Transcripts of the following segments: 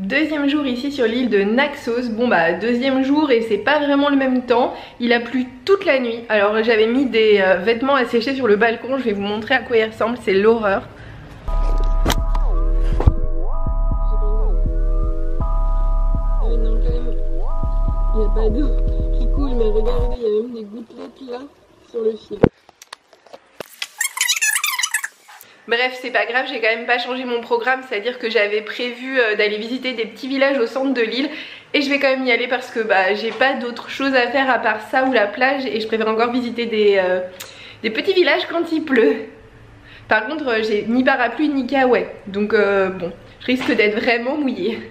Deuxième jour ici sur l'île de Naxos. Bon bah deuxième jour et c'est pas vraiment le même temps. Il a plu toute la nuit. Alors j'avais mis des vêtements à sécher sur le balcon. Je vais vous montrer à quoi ils ressemblent, c'est l'horreur. Il n'y a pas d'eau qui coule, mais regardez, il y a même des gouttelettes là sur le fil. Bref, c'est pas grave, j'ai quand même pas changé mon programme, c'est-à-dire que j'avais prévu d'aller visiter des petits villages au centre de l'île et je vais quand même y aller parce que bah, j'ai pas d'autre chose à faire à part ça ou la plage et je préfère encore visiter des petits villages quand il pleut. Par contre, j'ai ni parapluie ni kawaii, donc bon, je risque d'être vraiment mouillée.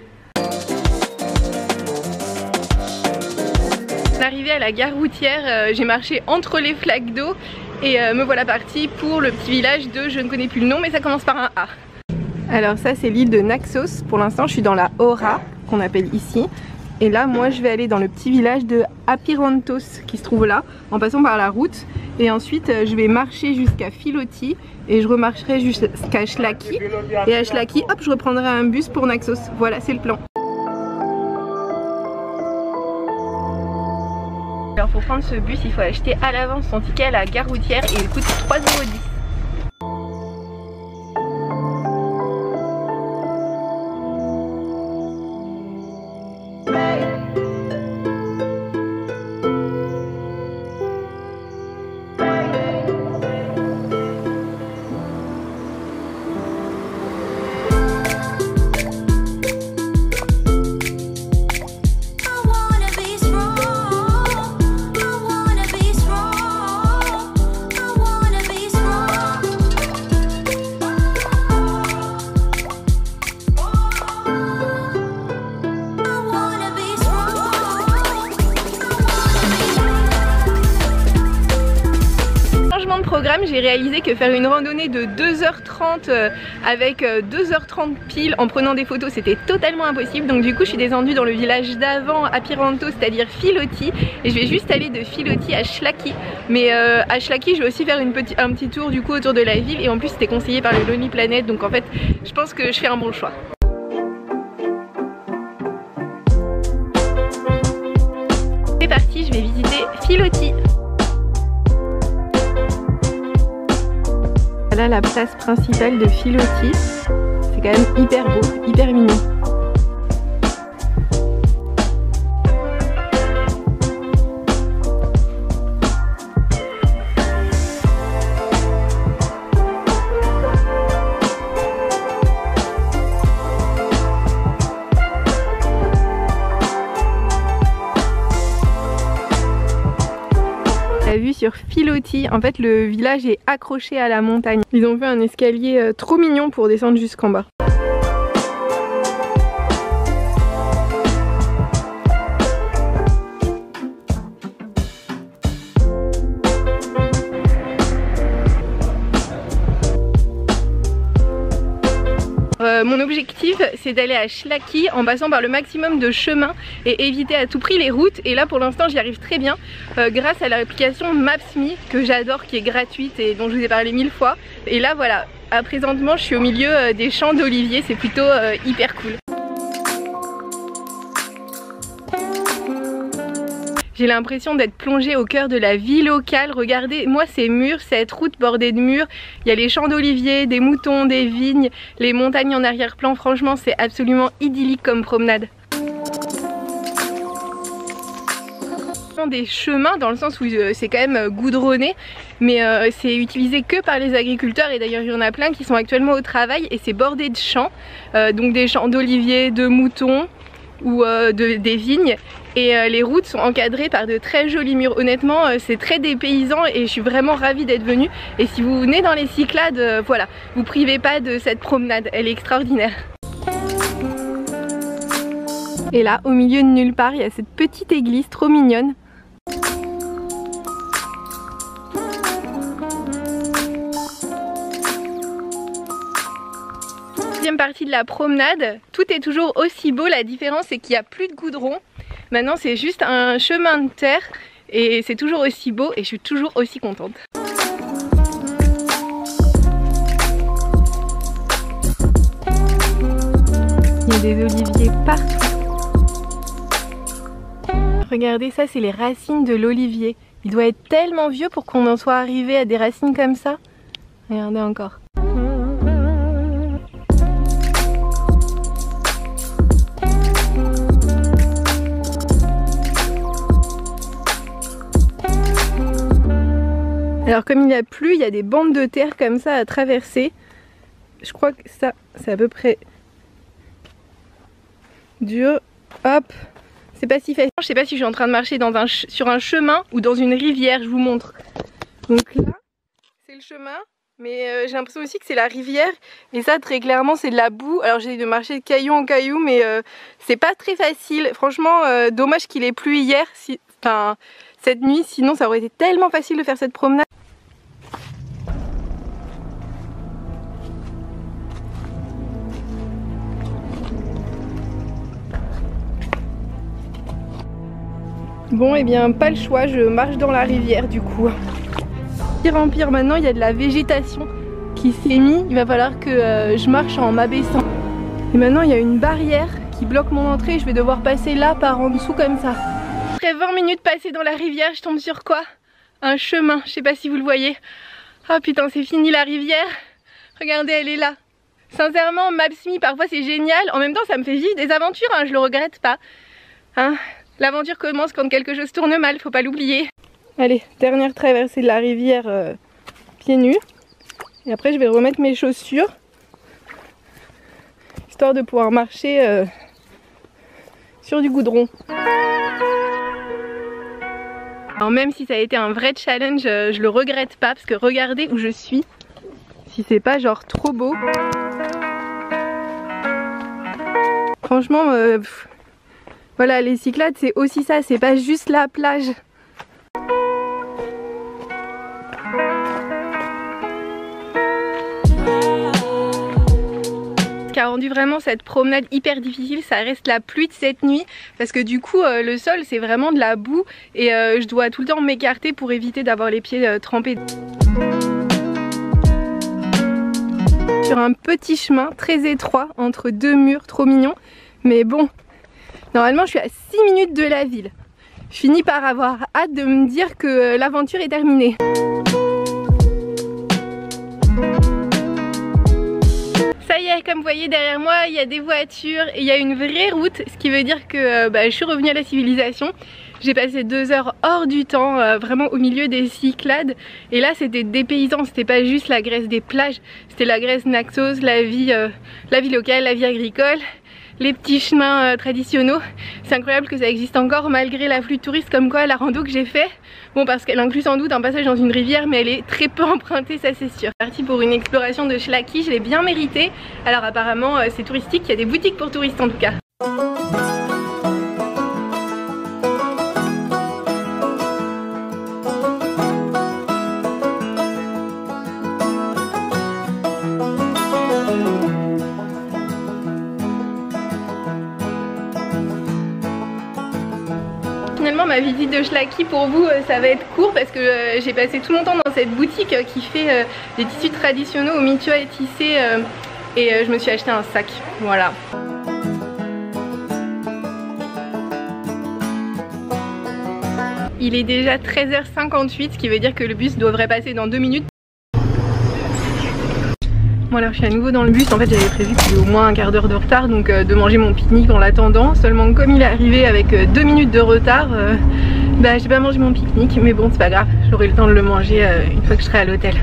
Arrivée à la gare routière, j'ai marché entre les flaques d'eau et me voilà partie pour le petit village de, je ne connais plus le nom mais ça commence par un A. Alors ça c'est l'île de Naxos, pour l'instant je suis dans la Hora qu'on appelle ici. Et là moi je vais aller dans le petit village de Apirantos qui se trouve là en passant par la route. Et ensuite je vais marcher jusqu'à Philoti et je remarcherai jusqu'à Shlaki. Et à Shlaki hop je reprendrai un bus pour Naxos, voilà c'est le plan. Alors pour prendre ce bus, il faut acheter à l'avance son ticket à la gare routière et il coûte 3,10 €. J'ai réalisé que faire une randonnée de 2h30 avec 2h30 pile en prenant des photos c'était totalement impossible, donc du coup je suis descendue dans le village d'avant Apirantos, c'est-à-dire Philoti, et je vais juste aller de Philoti à Shlaki. Mais à Shlaki je vais aussi faire un petit tour du coup autour de la ville, et en plus c'était conseillé par le Lonely Planet, donc en fait je pense que je fais un bon choix. C'est parti, je vais visiter Philoti. Voilà la place principale de Philoti, c'est quand même hyper beau, hyper mignon. La vue sur Philoti, en fait le village est accroché à la montagne. Ils ont fait un escalier trop mignon pour descendre jusqu'en bas. Mon objectif c'est d'aller à Shlaki en passant par le maximum de chemins et éviter à tout prix les routes, et là pour l'instant j'y arrive très bien grâce à l'application Maps.me que j'adore, qui est gratuite et dont je vous ai parlé 1000 fois. Et là voilà, présentement je suis au milieu des champs d'oliviers, c'est plutôt hyper cool. J'ai l'impression d'être plongée au cœur de la vie locale. Regardez, moi ces murs, cette route bordée de murs, il y a les champs d'oliviers, des moutons, des vignes, les montagnes en arrière-plan. Franchement c'est absolument idyllique comme promenade. Des chemins dans le sens où c'est quand même goudronné, mais c'est utilisé que par les agriculteurs, et d'ailleurs il y en a plein qui sont actuellement au travail, et c'est bordé de champs, donc des champs d'oliviers, de moutons ou des vignes, et les routes sont encadrées par de très jolis murs. Honnêtement c'est très dépaysant et je suis vraiment ravie d'être venue, et si vous venez dans les Cyclades, voilà, vous privez pas de cette promenade, elle est extraordinaire. Et là au milieu de nulle part il y a cette petite église trop mignonne. Deuxième partie de la promenade, tout est toujours aussi beau, la différence c'est qu'il n'y a plus de goudron. Maintenant c'est juste un chemin de terre et c'est toujours aussi beau et je suis toujours aussi contente. Il y a a des oliviers partout. Regardez, ça c'est les racines de l'olivier. Il doit être tellement vieux pour qu'on en soit arrivé à des racines comme ça. Regardez encore. Alors comme il n'y a plus, il y a des bandes de terre comme ça à traverser. Je crois que ça, c'est à peu près dur. Hop, c'est pas si facile. Je sais pas si je suis en train de marcher sur un chemin ou dans une rivière, je vous montre. Donc là, c'est le chemin, mais j'ai l'impression aussi que c'est la rivière. Et ça, très clairement, c'est de la boue. Alors j'ai de marcher de caillou en caillou, mais c'est pas très facile. Franchement, dommage qu'il ait plu hier, cette nuit, sinon ça aurait été tellement facile de faire cette promenade. Bon, et bien pas le choix, je marche dans la rivière du coup. Pire en pire, maintenant il y a de la végétation qui s'est mise, il va falloir que je marche en m'abaissant. Et maintenant il y a une barrière qui bloque mon entrée, je vais devoir passer là par en dessous comme ça. Après 20 minutes passées dans la rivière, je tombe sur quoi? Un chemin, je sais pas si vous le voyez. Oh putain, c'est fini la rivière. Regardez, elle est là. Sincèrement, Maps.me parfois c'est génial, en même temps ça me fait vivre des aventures, hein, je le regrette pas. Hein? L'aventure commence quand quelque chose tourne mal, faut pas l'oublier. Allez, dernière traversée de la rivière pieds nus. Et après je vais remettre mes chaussures, histoire de pouvoir marcher sur du goudron. Alors même si ça a été un vrai challenge, je le regrette pas parce que regardez où je suis. Si c'est pas genre trop beau. Franchement, voilà, les Cyclades c'est aussi ça, c'est pas juste la plage. Ce qui a rendu vraiment cette promenade hyper difficile, ça reste la pluie de cette nuit parce que du coup le sol c'est vraiment de la boue et je dois tout le temps m'écarter pour éviter d'avoir les pieds trempés. Sur un petit chemin très étroit entre deux murs, trop mignon, mais bon. Normalement je suis à 6 minutes de la ville. Je finis par avoir hâte de me dire que l'aventure est terminée. Ça y est, comme vous voyez derrière moi, il y a des voitures et il y a une vraie route, ce qui veut dire que je suis revenue à la civilisation. J'ai passé 2 heures hors du temps, vraiment au milieu des Cyclades. Et là c'était dépaysant, c'était pas juste la Grèce des plages, c'était la Grèce Naxos, la vie locale, la vie agricole. Les petits chemins traditionnels. C'est incroyable que ça existe encore malgré l'afflux de touristes, comme quoi la rando que j'ai fait, bon parce qu'elle inclut sans doute un passage dans une rivière mais elle est très peu empruntée, ça c'est sûr. Parti pour une exploration de Shlaki, je l'ai bien mérité. Alors apparemment c'est touristique, il y a des boutiques pour touristes en tout cas. Finalement ma visite de Shlaki pour vous ça va être court parce que j'ai passé tout mon temps dans cette boutique qui fait des tissus traditionnels au Mitio et tissé et je me suis acheté un sac, voilà. Il est déjà 13h58, ce qui veut dire que le bus devrait passer dans 2 minutes. Bon alors je suis à nouveau dans le bus, en fait j'avais prévu qu'il y ait au moins un quart d'heure de retard, donc de manger mon pique-nique en l'attendant. Seulement comme il est arrivé avec 2 minutes de retard, j'ai pas mangé mon pique-nique, mais bon c'est pas grave, j'aurai le temps de le manger une fois que je serai à l'hôtel.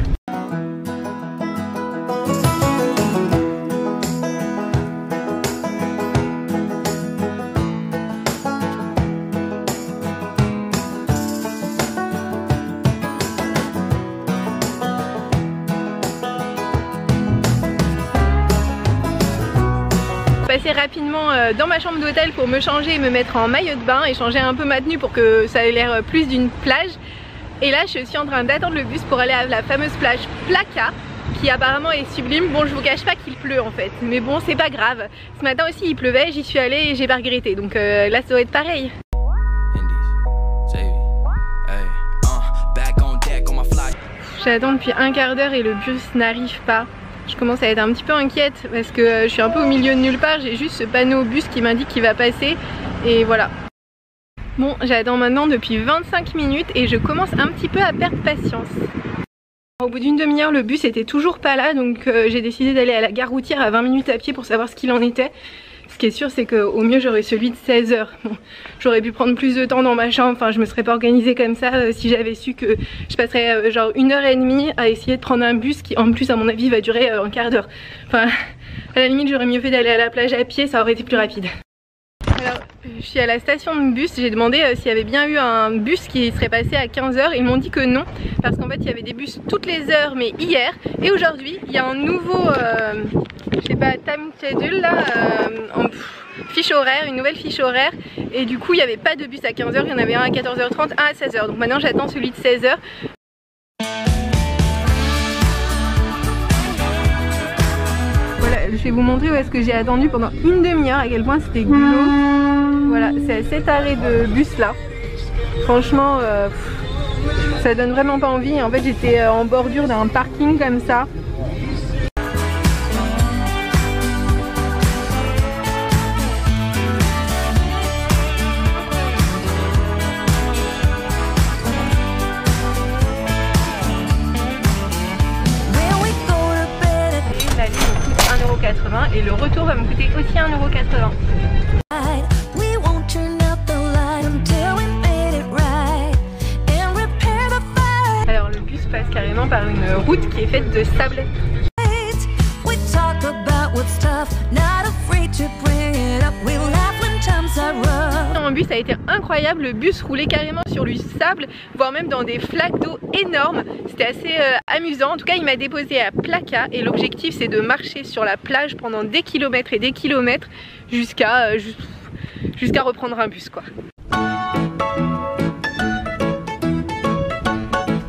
Passer rapidement dans ma chambre d'hôtel pour me changer et me mettre en maillot de bain et changer un peu ma tenue pour que ça ait l'air plus d'une plage. Et là je suis en train d'attendre le bus pour aller à la fameuse plage Plaka qui apparemment est sublime. Bon je vous cache pas qu'il pleut en fait, mais bon c'est pas grave. Ce matin aussi il pleuvait, j'y suis allée et j'ai pas regretté, donc là ça doit être pareil. J'attends depuis un quart d'heure et le bus n'arrive pas. Je commence à être un petit peu inquiète parce que je suis un peu au milieu de nulle part. J'ai juste ce panneau bus qui m'indique qu'il va passer et voilà. Bon, j'attends maintenant depuis 25 minutes et je commence un petit peu à perdre patience. Au bout d'une demi-heure, le bus était toujours pas là, donc j'ai décidé d'aller à la gare routière à 20 minutes à pied pour savoir ce qu'il en était. Ce qui est sûr, c'est qu'au mieux j'aurais celui de 16 h. Bon, j'aurais pu prendre plus de temps dans ma chambre, enfin je me serais pas organisée comme ça si j'avais su que je passerais genre 1h30 à essayer de prendre un bus qui en plus à mon avis va durer un quart d'heure. Enfin, à la limite j'aurais mieux fait d'aller à la plage à pied, ça aurait été plus rapide. Alors, je suis à la station de bus, j'ai demandé s'il y avait bien eu un bus qui serait passé à 15 h. Ils m'ont dit que non, parce qu'en fait il y avait des bus toutes les heures, mais hier et aujourd'hui il y a un nouveau, je sais pas, time schedule là, fiche horaire, une nouvelle fiche horaire, et du coup il n'y avait pas de bus à 15 h, il y en avait un à 14 h 30, un à 16 h. Donc maintenant j'attends celui de 16 h. Je vais vous montrer où est-ce que j'ai attendu pendant une demi-heure, à quel point c'était glauque. Voilà, c'est à cet arrêt de bus là. Franchement, ça donne vraiment pas envie. En fait, j'étais en bordure d'un parking comme ça. Et le retour va me coûter aussi 1,80 €. Alors le bus passe carrément par une route qui est faite de sable. En bus, ça a été incroyable, le bus roulait carrément sur du sable, voire même dans des flaques d'eau énormes. C'était assez amusant. En tout cas, il m'a déposé à Plaka et l'objectif c'est de marcher sur la plage pendant des kilomètres et des kilomètres jusqu'à reprendre un bus quoi.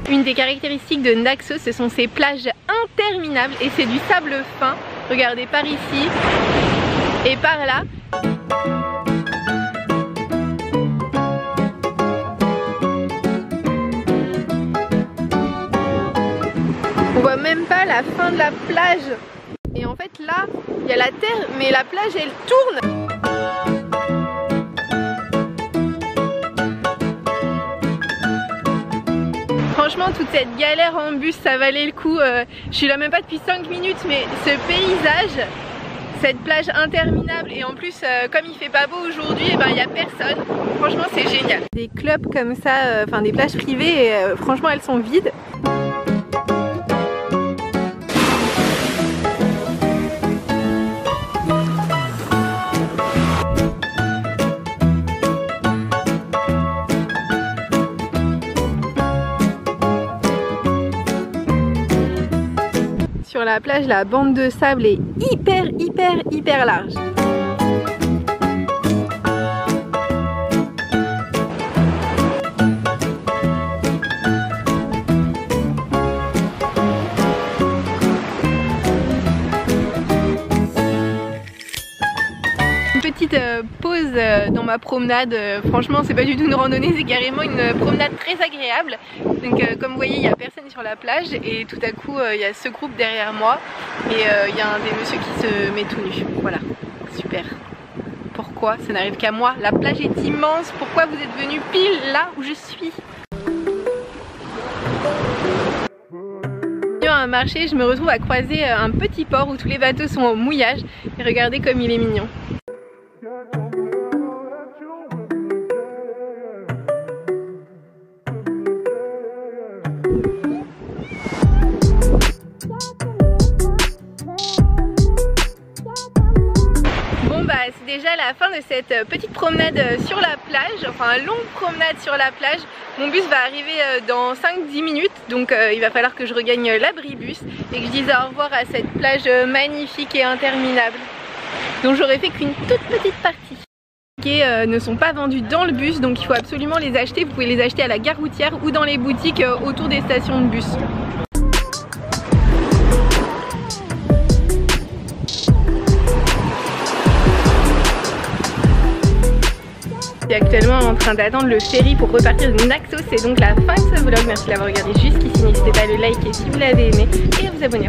Une des caractéristiques de Naxos, ce sont ses plages interminables et c'est du sable fin. Regardez par ici et par là. On voit même pas la fin de la plage. Et en fait là, il y a la terre, mais la plage elle tourne. Franchement, toute cette galère en bus, ça valait le coup. Je suis là même pas depuis 5 minutes, mais ce paysage, cette plage interminable, et en plus comme il fait pas beau aujourd'hui, il y a personne. Franchement c'est génial. Des clubs comme ça, enfin des plages privées, et, franchement elles sont vides. Sur la plage, la bande de sable est hyper large. Une petite pause dans ma promenade, franchement c'est pas du tout une randonnée, c'est carrément une promenade très agréable. Donc comme vous voyez il n'y a personne sur la plage et tout à coup il y a ce groupe derrière moi et il y a un des messieurs qui se met tout nu. Voilà, super. Pourquoi ça n'arrive qu'à moi? La plage est immense, pourquoi vous êtes venu pile là où je suis? À un marché, je me retrouve à croiser un petit port où tous les bateaux sont au mouillage et regardez comme il est mignon. C'est déjà la fin de cette petite promenade sur la plage, enfin longue promenade sur la plage. Mon bus va arriver dans 5-10 minutes, donc il va falloir que je regagne l'abribus et que je dise au revoir à cette plage magnifique et interminable dont j'aurais fait qu'une toute petite partie. Qui ne sont pas vendus dans le bus, donc il faut absolument les acheter. Vous pouvez les acheter à la gare routière ou dans les boutiques autour des stations de bus. Je suis actuellement en train d'attendre le ferry pour repartir de Naxos. C'est donc la fin de ce vlog. Merci de l'avoir regardé jusqu'ici. N'hésitez pas à le liker si vous l'avez aimé et à vous abonner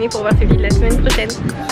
pour voir ce vlog la semaine prochaine.